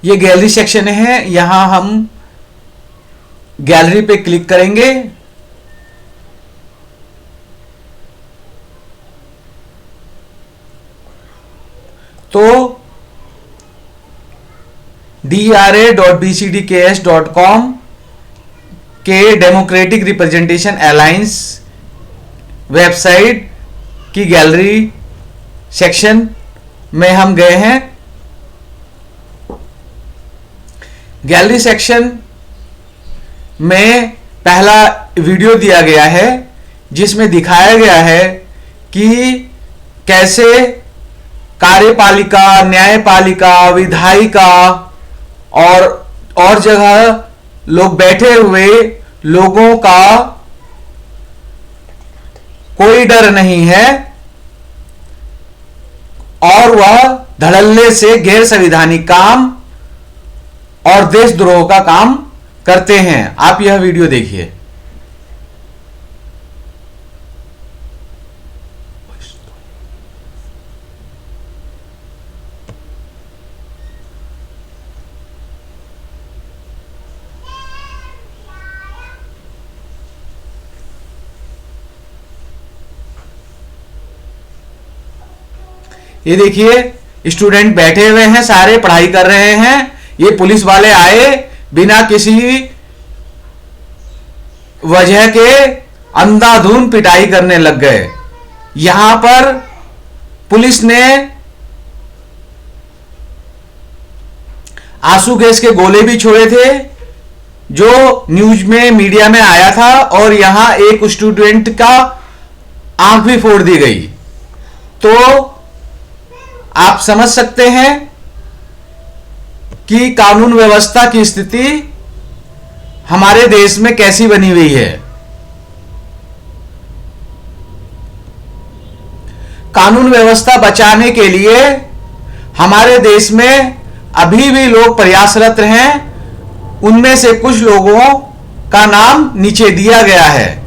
ये gallery section है। यहां हम गैलरी पे क्लिक करेंगे। तो DRA.BCDKS.com के डेमोक्रेटिक रिप्रेजेंटेशन अलायंस वेबसाइट की गैलरी सेक्शन में हम गए हैं। गैलरी सेक्शन में पहला वीडियो दिया गया है जिसमें दिखाया गया है कि कैसे कार्यपालिका, न्यायपालिका, विधायिका और जगह लोग बैठे हुए लोगों का कोई डर नहीं है और वह धड़ल्ले से गैर संवैधानिक काम और देशद्रोह का काम करते हैं। आप यह वीडियो देखिए। ये देखिए स्टूडेंट बैठे हुए हैं, सारे पढ़ाई कर रहे हैं। ये पुलिस वाले आए, बिना किसी वजह के अंधाधुंध पिटाई करने लग गए। यहां पर पुलिस ने आंसू गैस के गोले भी छोड़े थे जो न्यूज में, मीडिया में आया था, और यहां एक स्टूडेंट का आंख भी फोड़ दी गई। तो आप समझ सकते हैं कि कानून व्यवस्था की स्थिति हमारे देश में कैसी बनी हुई है। कानून व्यवस्था बचाने के लिए हमारे देश में अभी भी लोग प्रयासरत हैं। उनमें से कुछ लोगों का नाम नीचे दिया गया है।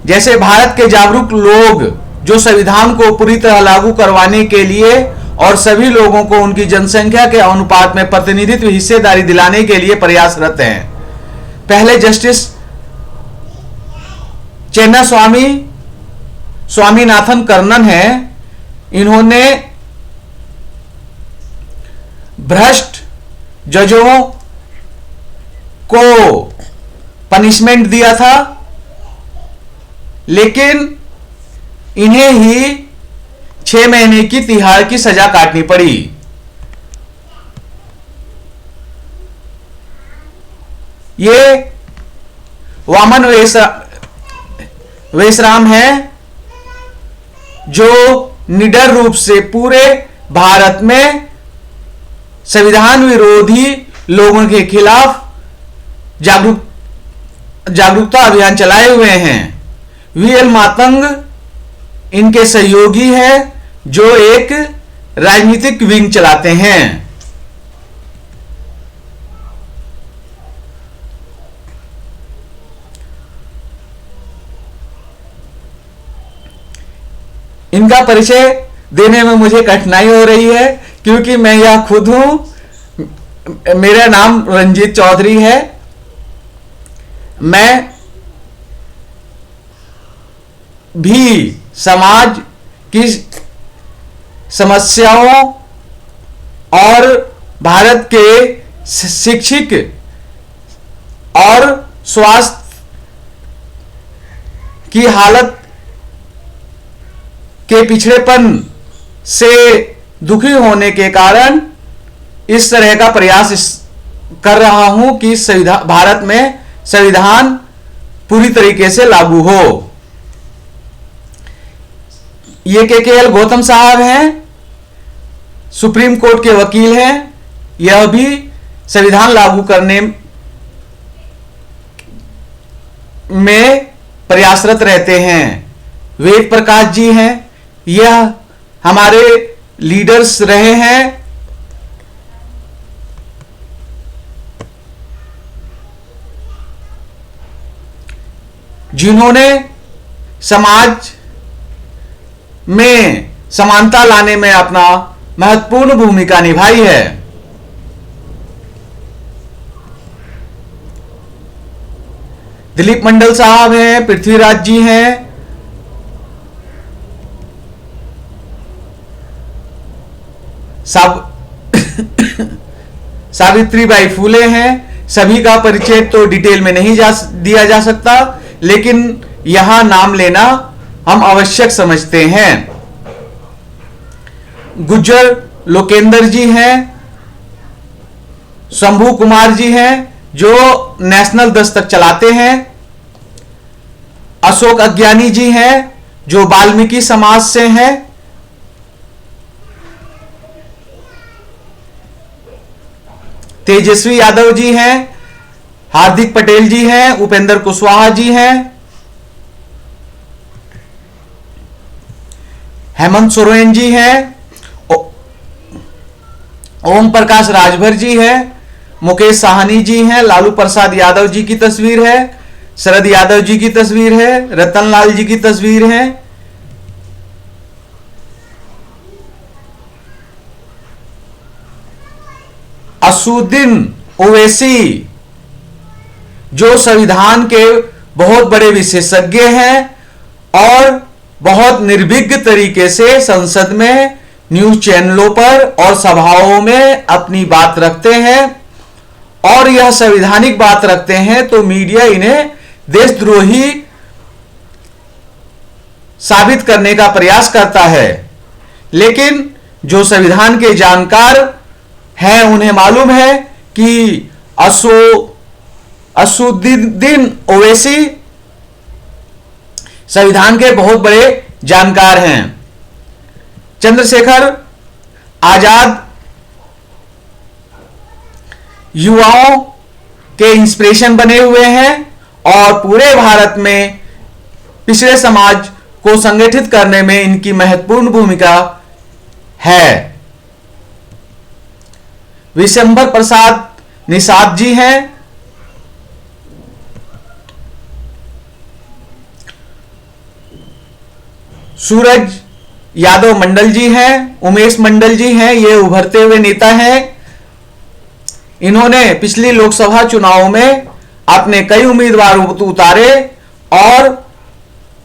जैसे भारत के जागरूक लोग जो संविधान को पूरी तरह लागू करवाने के लिए और सभी लोगों को उनकी जनसंख्या के अनुपात में प्रतिनिधित्व, हिस्सेदारी दिलाने के लिए प्रयासरत हैं। पहले जस्टिस स्वामीनाथन कर्णन है। इन्होंने भ्रष्ट जजों को पनिशमेंट दिया था, लेकिन इन्हें ही 6 महीने की तिहाड़ की सजा काटनी पड़ी। ये वामन वेशराम है जो निडर रूप से पूरे भारत में संविधान विरोधी लोगों के खिलाफ जागरूकता अभियान चलाए हुए हैं। VL मातंग इनके सहयोगी है जो एक राजनीतिक विंग चलाते हैं। इनका परिचय देने में मुझे कठिनाई हो रही है क्योंकि मैं यह खुद हूं। मेरा नाम रंजीत चौधरी है। मैं भी समाज की समस्याओं और भारत के शिक्षित और स्वास्थ्य की हालत के पिछड़ेपन से दुखी होने के कारण इस तरह का प्रयास कर रहा हूं कि भारत में संविधान पूरी तरीके से लागू हो। ये KKL गौतम साहब हैं, सुप्रीम कोर्ट के वकील हैं। यह भी संविधान लागू करने में प्रयासरत रहते हैं। वेद प्रकाश जी हैं, यह हमारे लीडर्स रहे हैं। जिन्होंने समाज में समानता लाने में अपना महत्वपूर्ण भूमिका निभाई है। दिलीप मंडल साहब हैं, पृथ्वीराज जी हैं, सावित्रीबाई फूले हैं। सभी का परिचय तो डिटेल में नहीं दिया जा सकता, लेकिन यहां नाम लेना हम आवश्यक समझते हैं। गुज्जर लोकेंद्र जी हैं, शंभू कुमार जी हैं जो नेशनल दस्तक चलाते हैं, अशोक अज्ञानी जी हैं जो वाल्मीकि समाज से हैं, तेजस्वी यादव जी हैं, हार्दिक पटेल जी हैं, उपेंद्र कुशवाहा जी हैं, हेमंत सोरेन जी हैं, ओम प्रकाश राजभर जी हैं, मुकेश साहनी जी हैं, लालू प्रसाद यादव जी की तस्वीर है, शरद यादव जी की तस्वीर है, रतन लाल जी की तस्वीर है, असुद्दीन ओवैसी जो संविधान के बहुत बड़े विशेषज्ञ हैं और बहुत निर्भीक तरीके से संसद में, न्यूज चैनलों पर और सभाओं में अपनी बात रखते हैं, और यह संवैधानिक बात रखते हैं तो मीडिया इन्हें देशद्रोही साबित करने का प्रयास करता है। लेकिन जो संविधान के जानकार हैं उन्हें मालूम है कि असुद्दीन ओवैसी संविधान के बहुत बड़े जानकार हैं। चंद्रशेखर आजाद युवाओं के इंस्पिरेशन बने हुए हैं और पूरे भारत में पिछड़े समाज को संगठित करने में इनकी महत्वपूर्ण भूमिका है। विशंबर प्रसाद निषाद जी हैं, सूरज यादव मंडल जी हैं, उमेश मंडल जी हैं, ये उभरते हुए नेता हैं। इन्होंने पिछली लोकसभा चुनाव में अपने कई उम्मीदवार उतारे और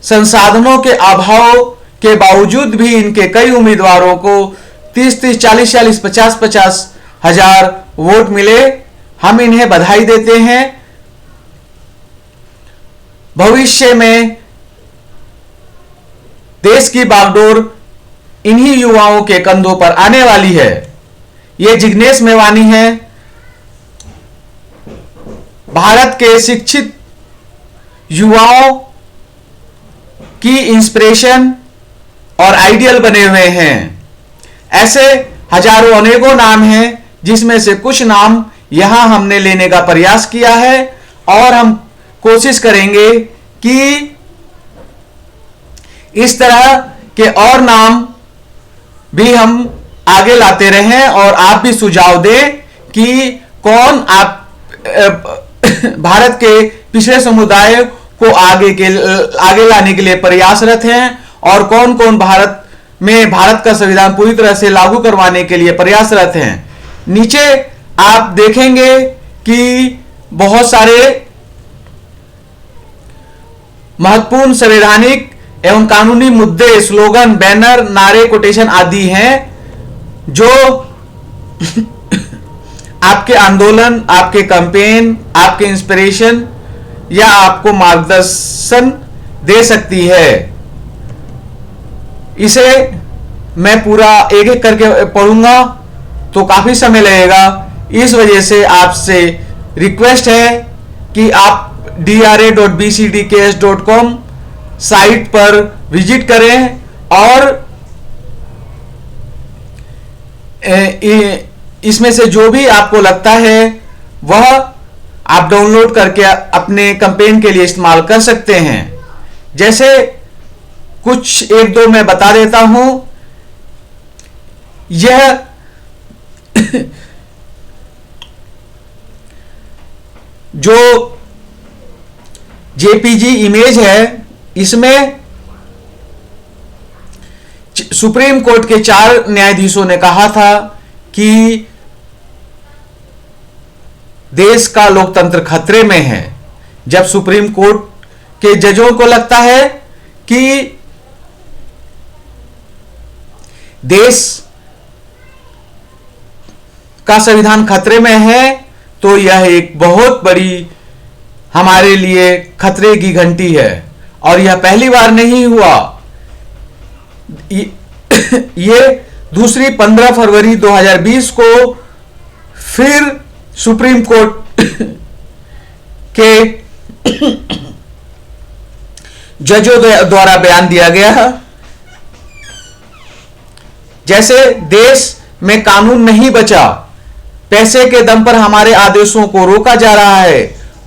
संसाधनों के अभाव के बावजूद भी इनके कई उम्मीदवारों को 30-30, 40-40, 50-50 हजार वोट मिले। हम इन्हें बधाई देते हैं। भविष्य में देश की बागडोर इन्हीं युवाओं के कंधों पर आने वाली है। ये जिग्नेश मेवानी हैं, भारत के शिक्षित युवाओं की इंस्पिरेशन और आइडियल बने हुए हैं। ऐसे हजारों अनेकों नाम हैं जिसमें से कुछ नाम यहां हमने लेने का प्रयास किया है और हम कोशिश करेंगे कि इस तरह के और नाम भी हम आगे लाते रहें और आप भी सुझाव दें कि कौन आप भारत के पिछड़े समुदाय को आगे लाने के लिए प्रयासरत हैं और कौन कौन भारत में भारत का संविधान पूरी तरह से लागू करवाने के लिए प्रयासरत हैं। नीचे आप देखेंगे कि बहुत सारे महत्वपूर्ण संवैधानिक एवं कानूनी मुद्दे, स्लोगन, बैनर, नारे, कोटेशन आदि हैं जो आपके आंदोलन, आपके कैंपेन, आपके इंस्पिरेशन या आपको मार्गदर्शन दे सकती है। इसे मैं पूरा एक एक करके पढ़ूंगा तो काफी समय लगेगा। इस वजह से आपसे रिक्वेस्ट है कि आप dra.bcdks.com साइट पर विजिट करें और इसमें से जो भी आपको लगता है वह आप डाउनलोड करके अपने कैंपेन के लिए इस्तेमाल कर सकते हैं। जैसे कुछ एक दो मैं बता देता हूं। यह जो जेपीजी इमेज है इसमें सुप्रीम कोर्ट के 4 न्यायाधीशों ने कहा था कि देश का लोकतंत्र खतरे में है। जब सुप्रीम कोर्ट के जजों को लगता है कि देश का संविधान खतरे में है, तो यह एक बहुत बड़ी हमारे लिए खतरे की घंटी है। और यह पहली बार नहीं हुआ, ये दूसरी 15 फरवरी 2020 को फिर सुप्रीम कोर्ट के जजों द्वारा बयान दिया गया। जैसे देश में कानून नहीं बचा, पैसे के दम पर हमारे आदेशों को रोका जा रहा है,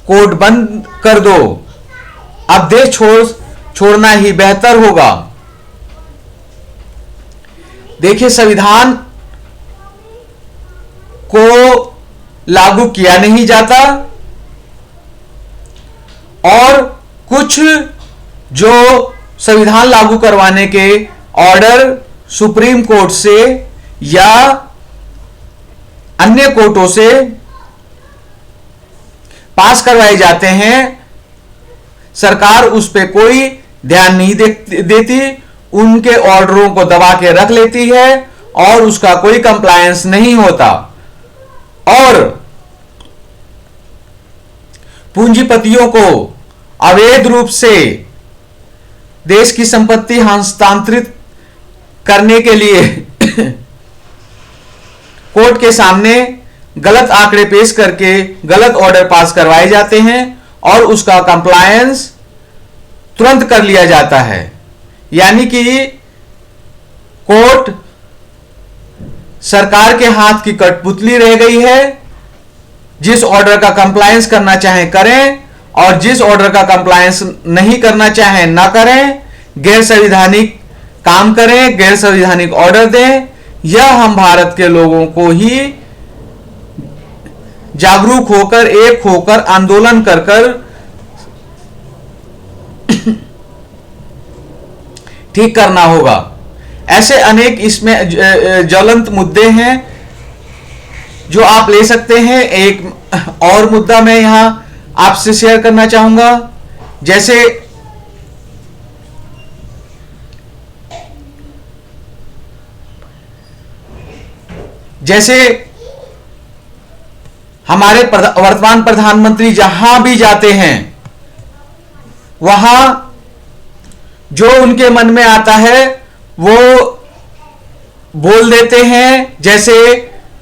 कोर्ट बंद कर दो, अब देश छोड़ना ही बेहतर होगा। देखिए, संविधान को लागू किया नहीं जाता और कुछ जो संविधान लागू करवाने के ऑर्डर सुप्रीम कोर्ट से या अन्य कोर्टों से पास करवाए जाते हैं, सरकार उस पर कोई ध्यान नहीं देती, उनके ऑर्डरों को दबा के रख लेती है और उसका कोई कंप्लायंस नहीं होता। और पूंजीपतियों को अवैध रूप से देश की संपत्ति हस्तांतरित करने के लिए कोर्ट के सामने गलत आंकड़े पेश करके गलत ऑर्डर पास करवाए जाते हैं और उसका कंप्लायंस तुरंत कर लिया जाता है। यानी कि कोर्ट सरकार के हाथ की कठपुतली रह गई है। जिस ऑर्डर का कंप्लायंस करना चाहें करें और जिस ऑर्डर का कंप्लायंस नहीं करना चाहें ना करें, गैर संवैधानिक काम करें, गैर संवैधानिक ऑर्डर दें। यह हम भारत के लोगों को ही जागरूक होकर, एक होकर, आंदोलन कर कर ठीक करना होगा। ऐसे अनेक इसमें ज्वलंत मुद्दे हैं जो आप ले सकते हैं। एक और मुद्दा मैं यहां आपसे शेयर करना चाहूंगा। जैसे हमारे वर्तमान प्रधानमंत्री जहां भी जाते हैं वहां जो उनके मन में आता है वो बोल देते हैं। जैसे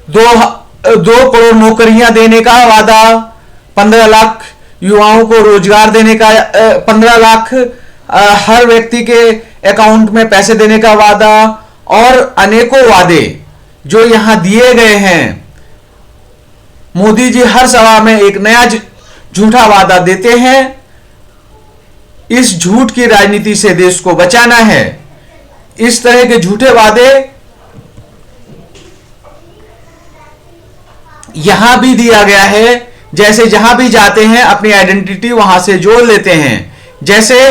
2 करोड़ नौकरियां देने का वादा, 15 लाख युवाओं को रोजगार देने का, 15 लाख हर व्यक्ति के अकाउंट में पैसे देने का वादा और अनेकों वादे जो यहां दिए गए हैं। मोदी जी हर सभा में एक नया झूठा वादा देते हैं। इस झूठ की राजनीति से देश को बचाना है। इस तरह के झूठे वादे यहां भी दिया गया है। जैसे जहां भी जाते हैं अपनी आइडेंटिटी वहां से जोड़ लेते हैं। जैसे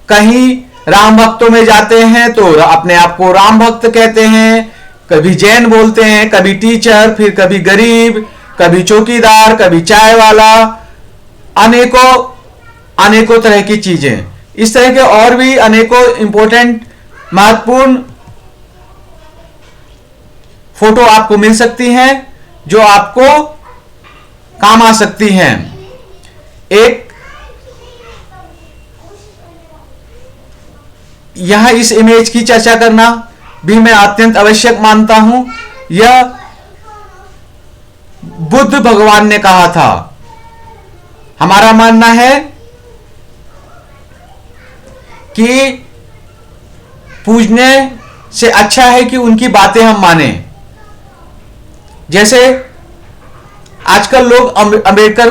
कहीं राम भक्तों में जाते हैं तो अपने आप को राम भक्त कहते हैं, कभी जैन बोलते हैं, कभी टीचर, फिर कभी गरीब, कभी चौकीदार, कभी चाय वाला, अनेकों तरह की चीजें। इस तरह के और भी अनेकों इंपॉर्टेंट महत्वपूर्ण फोटो आपको मिल सकती हैं जो आपको काम आ सकती हैं। एक यहां इस इमेज की चर्चा करना भी मैं अत्यंत आवश्यक मानता हूं। यह बुद्ध भगवान ने कहा था। हमारा मानना है कि पूजने से अच्छा है कि उनकी बातें हम माने। जैसे आजकल लोग अंबेडकर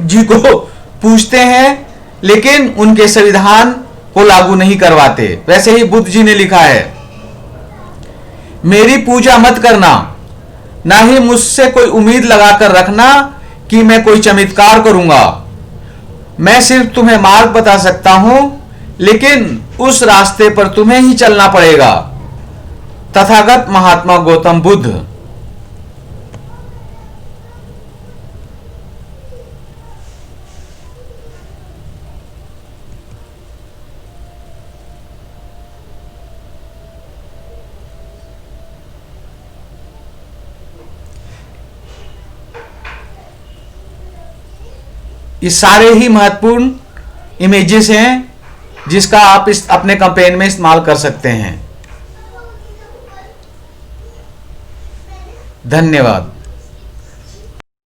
जी को पूजते हैं लेकिन उनके संविधान को लागू नहीं करवाते। वैसे ही बुद्ध जी ने लिखा है, मेरी पूजा मत करना, ना ही मुझसे कोई उम्मीद लगाकर रखना कि मैं कोई चमत्कार करूंगा। मैं सिर्फ तुम्हें मार्ग बता सकता हूं, लेकिन उस रास्ते पर तुम्हें ही चलना पड़ेगा। तथागत महात्मा गौतम बुद्ध। ये सारे ही महत्वपूर्ण इमेजेस हैं जिसका आप इस अपने कैंपेन में इस्तेमाल कर सकते हैं। धन्यवाद।